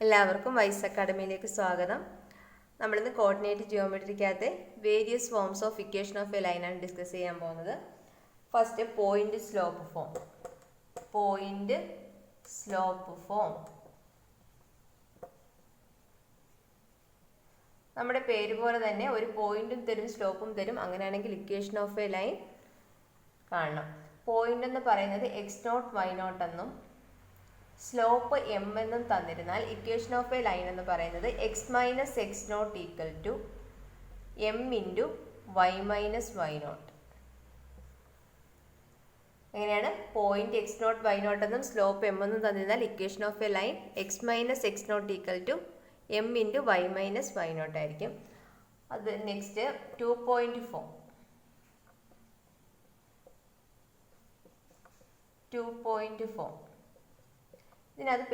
എല്ലാവർക്കും വൈസ് അക്കാഡമിയിലേക്ക് സ്വാഗതം. നമ്മളിന്ന് കോർഡിനേറ്റ് ജിയോമെട്രിക്കകത്തെ various forms of equation of a ലൈനാണ് ഡിസ്കസ് ചെയ്യാൻ പോകുന്നത്. First point slope form. Point slope form നമ്മുടെ പേര് പോലെ തന്നെ ഒരു പോയിന്റും തരും സ്ലോപ്പും തരും. അങ്ങനെയാണെങ്കിൽ ഇക്വേഷൻ ഓഫ് എ ലൈൻ കാണണം. പോയിന്റ് എന്ന് പറയുന്നത് x0 y0 എന്നും സ്ലോപ്പ് എം എന്നും തന്നിരുന്നാൽ ഇക്വേഷൻ ഓഫ് എ ലൈൻ എന്ന് പറയുന്നത് x minus x naught equal to m into y minus y naught. എങ്ങനെയാണ്? Point x naught y naught എന്നും സ്ലോപ്പ് എം എന്നും തന്നിരുന്നാൽ equation of a line x minus x naught equal to m into y minus y naught ആയിരിക്കും. അത് next 2.4. 2.4 ഇതിനകത്ത്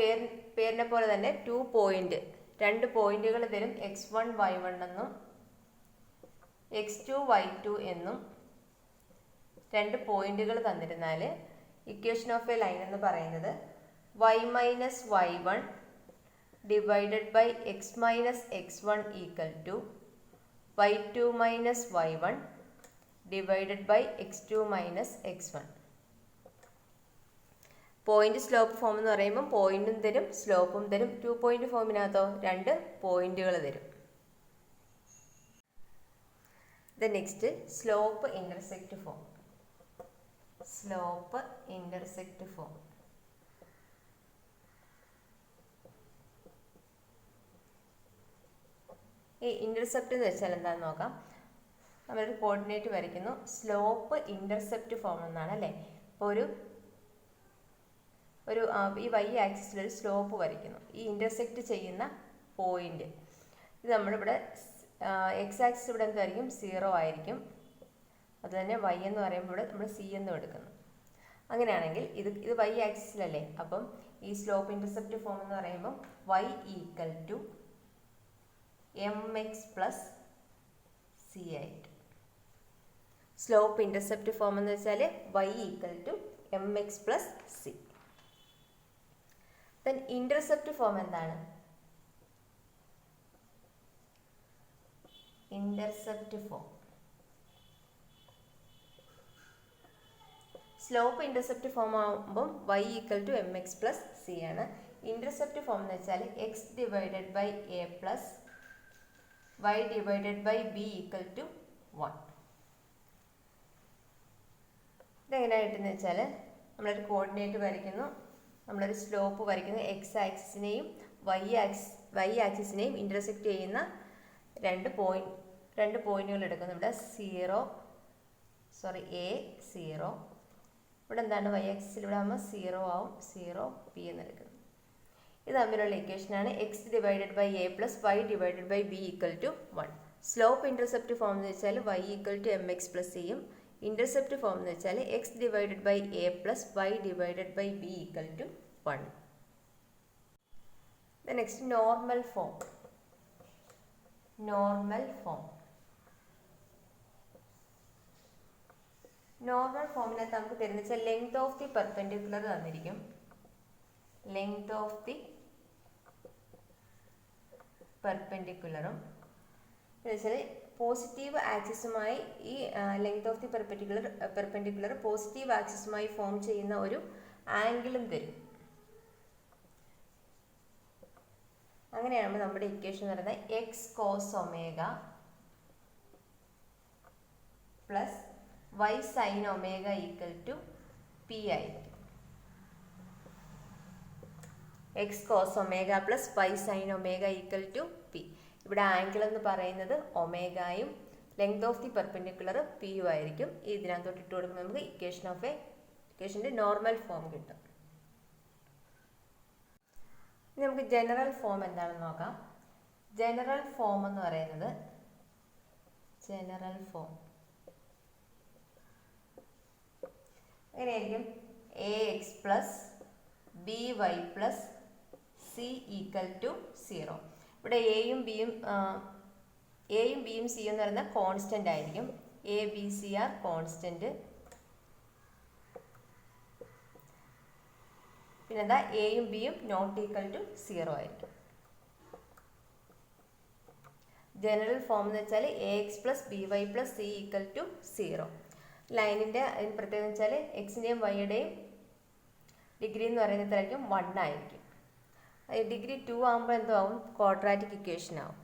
പേരിനെ പോലെ തന്നെ 2 പോയിന്റ്, 2 പോയിന്റുകൾ തരും. x1 y1 എന്നും x2 y2 എന്നും 2 പോയിന്റുകൾ തന്നിരുന്നാൽ ഇക്വേഷൻ ഓഫ് എ ലൈൻ എന്ന് പറയുന്നത് y minus y1 divided by x minus x1 equal to y2 minus y1 divided by x2 minus x1. Point slope form എന്ന് പറയുമ്പോൾ പോയിന്റും തരും സ്ലോപ്പും തരും. 2 പോയിന്റ് ഫോമിനകത്തോ 2 പോയിന്റുകൾ തരും. Next slope intersect form. Slope intersect form ഈ ഇന്റർസെപ്റ്റ് എന്ന് വെച്ചാൽ എന്താണെന്ന് നോക്കാം. നമ്മളൊരു കോർഡിനേറ്റ് വരയ്ക്കുന്നു. സ്ലോപ്പ് ഇന്റർസെപ്റ്റ് ഫോം എന്നാണ് അല്ലേ. അപ്പോൾ ഈ വൈ ആക്സിസിൽ ഒരു സ്ലോപ്പ് വരയ്ക്കുന്നു. ഈ ഇന്റർസെക്റ്റ് ചെയ്യുന്ന പോയിന്റ് ഇത് നമ്മളിവിടെ എക്സ് ആക്സിസ് ഇവിടെ എന്തായിരിക്കും? 0 ആയിരിക്കും. അതുതന്നെ വൈ എന്ന് പറയുമ്പോൾ ഇവിടെ നമ്മൾ സി എന്നും എടുക്കുന്നു. അങ്ങനെയാണെങ്കിൽ ഇത് വൈ ആക്സിസിലല്ലേ. അപ്പം ഈ സ്ലോപ്പ് ഇന്റർസെപ്റ്റ് ഫോം എന്ന് പറയുമ്പോൾ y equal to m x plus c ആയിട്ട്. സ്ലോപ്പ് ഇന്റർസെപ്റ്റ് ഫോം എന്ന് വെച്ചാൽ y equal to m x plus c. Then intercept form എന്താണ്? Intercept form slope intercept form ആകുമ്പോൾ y equal to m x plus c ആണ്. Intercept form എന്ന് വെച്ചാൽ x divided by a plus y divided by b equal to 1. ഇതെങ്ങനെയായിട്ടെന്ന് വെച്ചാൽ നമ്മളൊരു coordinate വരയ്ക്കുന്നു. നമ്മളൊരു സ്ലോപ്പ് വരയ്ക്കുന്നു. എക്സ് ആക്സിസിനെയും വൈ ആക്സിസിനെയും ഇൻ്റർസെക്റ്റ് ചെയ്യുന്ന രണ്ട് പോയിന്റുകൾ എടുക്കുന്നു. ഇവിടെ എ 0. ഇവിടെ എന്താണ്? വൈ ആക്സിസിൽ ഇവിടെ ആകുമ്പോൾ 0 ആവും. 0 പി എന്നെടുക്കുന്നു. ഇത് തമ്മിലുള്ള ഇക്വേഷനാണ് x divided by a plus y divided by b equal to 1. Slope intercept form എന്ന് വെച്ചാൽ y equal to m x പ്ലസ് സിയും ഇന്റർസെപ്റ്റ് ഫോം എന്ന് വെച്ചാൽ x divided by a plus y divided by b equal to 1. Next normal form. Normal form ഫോമിനകത്ത് നമുക്ക് തരുന്ന വെച്ചാൽ ലെങ്ത് ഓഫ് ദി പെർപെൻഡിക്കുലർ തന്നിരിക്കും. ലെങ്ത് ഓഫ് ദി പെർപെൻഡിക്കുലറും എന്നുവെച്ചാൽ പോസിറ്റീവ് ആക്സിസുമായി ഈ length of the perpendicular positive ആക്സിസുമായി ഫോം ചെയ്യുന്ന ഒരു ആംഗിളും തരും. അങ്ങനെയാകുമ്പോൾ നമ്മുടെ ഇക്വേഷൻ എന്ന് പറയുന്നത് X cos omega plus Y sine omega equal to P ആയിരിക്കും. X cos omega plus Y sine omega equal to P. ഇവിടെ ആംഗിൾ എന്ന് പറയുന്നത് ഒമേഗയും ലെങ്ത് ഓഫ് ദി പെർപെൻഡിക്കുലർ പിയും ആയിരിക്കും. ഇതിനകത്തോട്ട് ഇട്ട് കൊടുക്കുമ്പോൾ നമുക്ക് ഇക്വേഷൻ്റെ നോർമൽ ഫോം കിട്ടും. ഇനി നമുക്ക് ജനറൽ ഫോം എന്താണെന്ന് നോക്കാം. ജനറൽ ഫോം എന്ന് പറയുന്നത് എങ്ങനെയായിരിക്കും? A X plus B Y plus C equal to 0. ഇവിടെ എയും ബിയും സി എന്ന് പറയുന്ന കോൺസ്റ്റന്റ് ആയിരിക്കും. A B C are constant. പിന്നെന്താ എയും ബിയും നോട്ട് ഈക്വൽ ടു 0 ആയിരിക്കും. ജനറൽ ഫോം എന്ന് വെച്ചാൽ A X plus B Y plus C equal to 0. ലൈനിൻ്റെ പ്രത്യേകത വെച്ചാൽ എക്സിൻ്റെയും വൈയുടെയും ഡിഗ്രി എന്ന് പറയുന്നത് എത്രയായിരിക്കും? 1 ആയിരിക്കും. ഡിഗ്രി 2 ആകുമ്പോൾ എന്തോ ആവും? ക്വാഡ്രാറ്റിക് ഇക്വേഷൻ ആവും.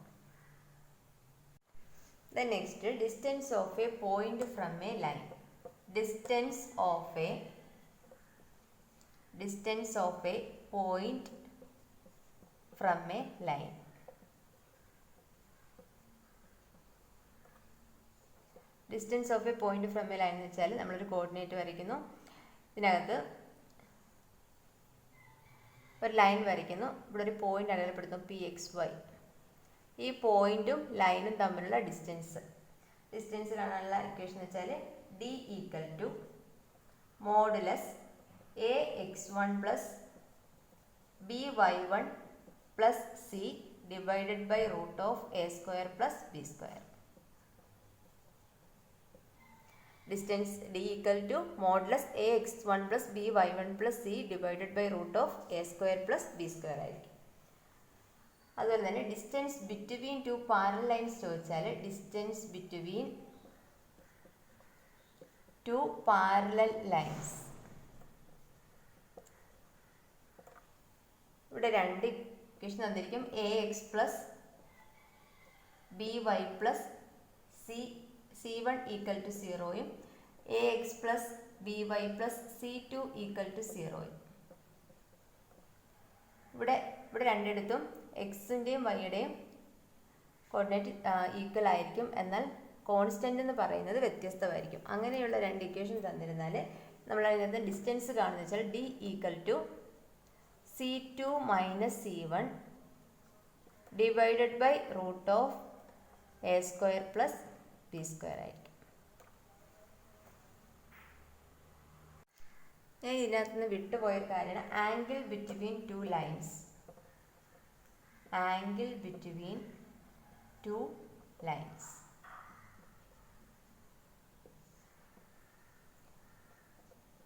Then next, distance of a point from a line. Distance of a point from a line. Distance of a point from a line എന്ന് വെച്ചാൽ നമ്മളൊരു കോർഡിനേറ്റ് വരയ്ക്കുന്നു. ഇതിനകത്ത് ഒരു ലൈൻ വരയ്ക്കുന്നു. ഇവിടെ ഒരു പോയിന്റ് അടയാളപ്പെടുത്തുന്നു PXY. ഈ പോയിന്റും ലൈനും തമ്മിലുള്ള ഡിസ്റ്റൻസ് കാണാനുള്ള ഇക്വേഷൻ എന്ന് വെച്ചാൽ D equal to modulus AX1 plus BY1 plus C divided by root of A² plus B². Distance D equal to modulus AX1 plus BY1 plus C divided by root of A² plus B² ആയിരിക്കും. അതുപോലെ തന്നെ distance between 2 parallel lines ചോദിച്ചാൽ distance between 2 parallel lines, ഇവിടെ രണ്ട് equation തന്നിരിക്കും. AX plus BY plus C1 equal to 0യും AX plus BY plus C2 equal to 0യും. ഇവിടെ രണ്ടിടത്തും എക്സിൻ്റെയും വൈയുടെയും കോർഡിനേറ്റ് ഈക്വൽ ആയിരിക്കും, എന്നാൽ കോൺസ്റ്റൻ്റ് എന്ന് പറയുന്നത് വ്യത്യസ്തമായിരിക്കും. അങ്ങനെയുള്ള രണ്ട് ഇക്വേഷൻ തന്നിരുന്നാൽ നമ്മൾ അതിനകത്ത് ഡിസ്റ്റൻസ് കാണുന്നത് വെച്ചാൽ D equal to C2 minus C1 divided by root of A² plus B² ആയിരിക്കും. ഞാൻ ഇതിനകത്ത് നിന്ന് വിട്ടുപോയൊരു കാര്യമാണ് angle between 2 lines. Angle between 2 lines.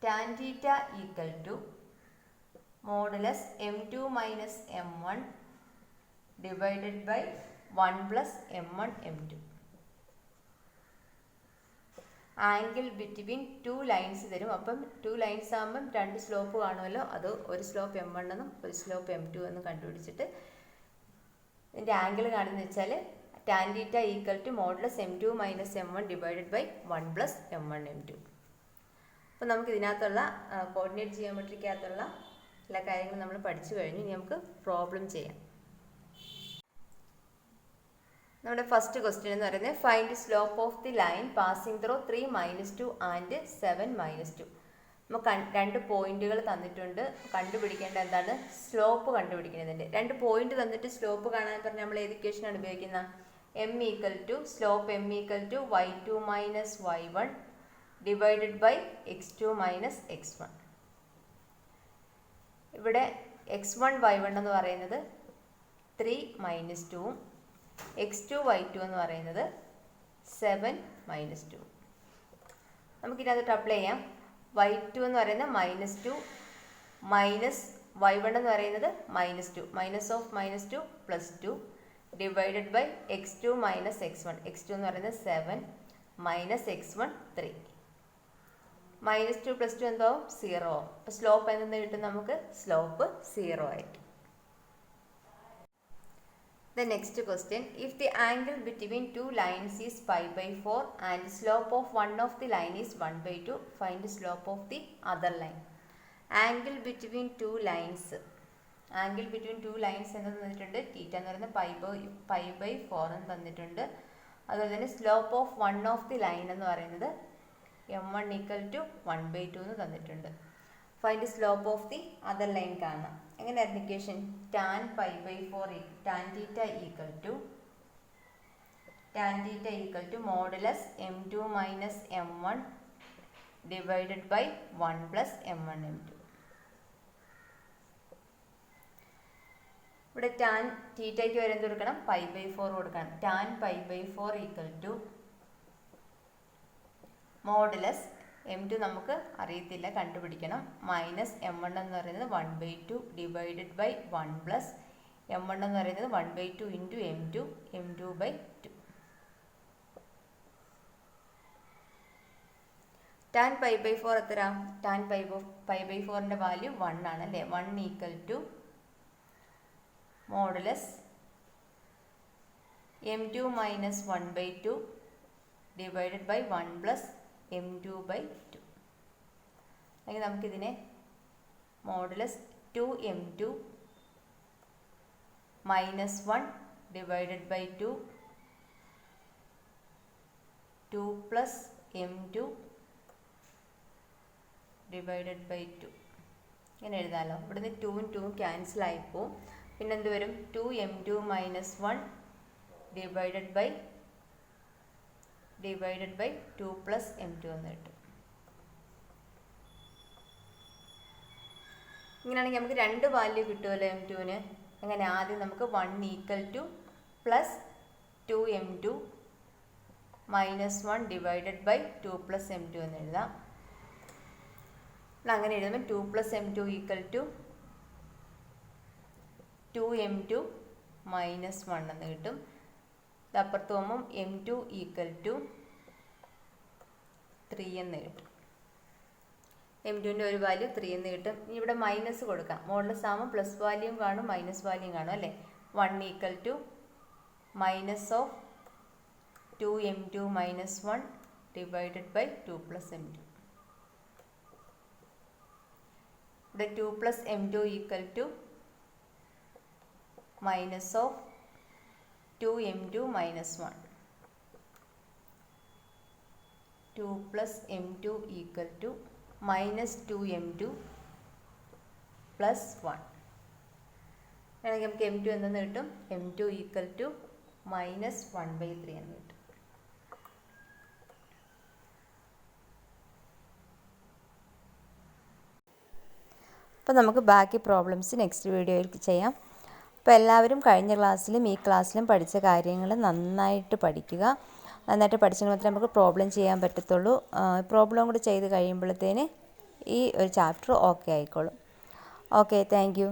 Tan theta equal to modulus M2 minus M1 divided by 1 plus M1 M2. Angle between 2 lines തരും. അപ്പം 2 lines ആകുമ്പം 2 slope കാണുമല്ലോ, അത് ഒരു സ്ലോപ്പ് M1 എന്നും ഒരു സ്ലോപ്പ് M2 എന്നും കണ്ടുപിടിച്ചിട്ട് ഇതിൻ്റെ ആംഗിൾ കാണുന്നത് വെച്ചാൽ tan theta equal to modulus M2 minus M1 divided by 1 plus M1 M2. അപ്പോൾ നമുക്ക് ഇതിനകത്തുള്ള കോർഡിനേറ്റ് ജിയോമെട്രിക്കകത്തുള്ള എല്ലാ കാര്യങ്ങളും നമ്മൾ പഠിച്ചു കഴിഞ്ഞു. ഇനി നമുക്ക് പ്രോബ്ലം ചെയ്യാം. നമ്മുടെ ഫസ്റ്റ് ക്വസ്റ്റ്യൻ എന്ന് പറയുന്നത് find slope of the line passing through 3 - 2 and 7 - 2. നമുക്ക് രണ്ട് പോയിന്റുകൾ തന്നിട്ടുണ്ട്. കണ്ടുപിടിക്കേണ്ട എന്താണ്? സ്ലോപ്പ് കണ്ടുപിടിക്കുന്നതിൻ്റെ. രണ്ട് പോയിന്റ് തന്നിട്ട് സ്ലോപ്പ് കാണാൻ പറഞ്ഞാൽ നമ്മൾ ഏത് ഇക്വേഷനാണ് ഉപയോഗിക്കുന്നത്? M equal to slope M equal to y2 minus y1 divided by x2 minus x1. ഇവിടെ x1 y1 എന്ന് പറയുന്നത് 3 - 2ഉം x2 y2 എന്ന് പറയുന്നത് 7 - 2. നമുക്കിതിനകത്ത് അപ്ലൈ ചെയ്യാം. y2 എന്ന് പറയുന്നത് -2 മൈനസ് y1 എന്ന് പറയുന്നത് -2 minus of -2 +2 divided by x2 minus x1. x2 എന്ന് പറയുന്നത് 7 മൈനസ് x1 3. -2 +2 എന്താവും? 0. അപ്പോൾ സ്ലോപ്പ് എന്തെന്ന് കിട്ടും നമുക്ക്? സ്ലോപ്പ് 0 ആയിരിക്കും. The next question, if the angle between 2 lines is π/4 and slope of one of the line is 1/2, find the slope of the other line. Angle between 2 lines എന്ന് തന്നിട്ടുണ്ട്. തീറ്റ എന്ന് പറയുന്നത് π/4 എന്ന് തന്നിട്ടുണ്ട്. അതുപോലെ തന്നെ slope of one of the line എന്ന് പറയുന്നത് M1 ഈക്വൽ ടു 1/2 എന്ന് തന്നിട്ടുണ്ട്. Find slope of the other line കാണാം. എങ്ങനെയായിരുന്നു equation? Tan π/4 tan theta equal to modulus M2 minus M1 divided by 1 plus M1 M2. ഇവിടെ ടാൻ തീറ്റയ്ക്ക് വരെ എന്ത് കൊടുക്കണം? π/4 കൊടുക്കണം. Tan π/4 equal to modulus M2 നമുക്ക് അറിയത്തില്ല, കണ്ടുപിടിക്കണം. മൈനസ് M1 എന്ന് പറയുന്നത് 1/2 ഡിവൈഡഡ് ബൈ 1 പ്ലസ് m1 എന്ന് പറയുന്നത് 1/2 ഇൻറ്റു m2 m2/2. tan π/4 എത്ര? tan π/4ൻ്റെ വാല്യൂ 1 ആണ് അല്ലേ? 1 equal to modulus m2 minus 1/2 divided by 1 plus m2/2. അല്ലെങ്കിൽ നമുക്കിതിനെ modulus 2m2 minus 1 divided by 2 2 plus m2 divided by 2 ഇങ്ങനെ എഴുതാമല്ലോ. ഇവിടുന്ന് 2ഉം 2ഉം ക്യാൻസൽ ആയിപ്പോവും. പിന്നെ എന്ത് വരും? 2m2 minus 1 divided by 2 plus m2 എന്ന് കിട്ടും. ഇങ്ങനെയാണെങ്കിൽ നമുക്ക് 2 വാല്യൂ കിട്ടുമല്ലോ m2ന്. അങ്ങനെ ആദ്യം നമുക്ക് 1 equal to plus 2m2 minus 1 divided by 2 plus m2 എന്ന് എഴുതാം. അങ്ങനെ എഴുതുമ്പോൾ 2 plus m2 equal to 2m2 minus 1 എന്ന് കിട്ടും. അപ്പുറത്ത് പോകുമ്പം m2 ഈക്വൽ ടു 3 എന്ന് കിട്ടും. m2ൻ്റെ ഒരു വാല്യൂ 3 എന്ന് കിട്ടും. ഇനി ഇവിടെ മൈനസ് കൊടുക്കാം. മോഡുലസ് ആകുമ്പോൾ പ്ലസ് വാല്യൂം കാണും മൈനസ് വാല്യൂം കാണും അല്ലേ? 1 equal to minus of 2m2 minus 1 divided by 2 plus m2. ഇവിടെ 2 plus m2 equal to minus of 2m2 minus 1. 2 plus m2 equal to minus 2m2 plus 1. ആണെങ്കിൽ നമുക്ക് m2 എന്തെന്ന് കിട്ടും? m2 ഈക്വൽ ടു മൈനസ് 1/3 എന്ന് കിട്ടും. അപ്പോൾ നമുക്ക് ബാക്കി പ്രോബ്ലംസ് നെക്സ്റ്റ് വീഡിയോയിൽ ചെയ്യാം. അപ്പോൾ എല്ലാവരും കഴിഞ്ഞ ക്ലാസ്സിലും ഈ ക്ലാസ്സിലും പഠിച്ച കാര്യങ്ങൾ നന്നായിട്ട് പഠിക്കുക. നന്നായിട്ട് പഠിച്ചെങ്കിൽ മാത്രമേ നമുക്ക് പ്രോബ്ലം ചെയ്യാൻ പറ്റത്തുള്ളൂ. പ്രോബ്ലം കൂടി ചെയ്ത് കഴിയുമ്പോഴത്തേന് ഈ ഒരു ചാപ്റ്റർ ഓക്കെ ആയിക്കോളും. Okay, thank you.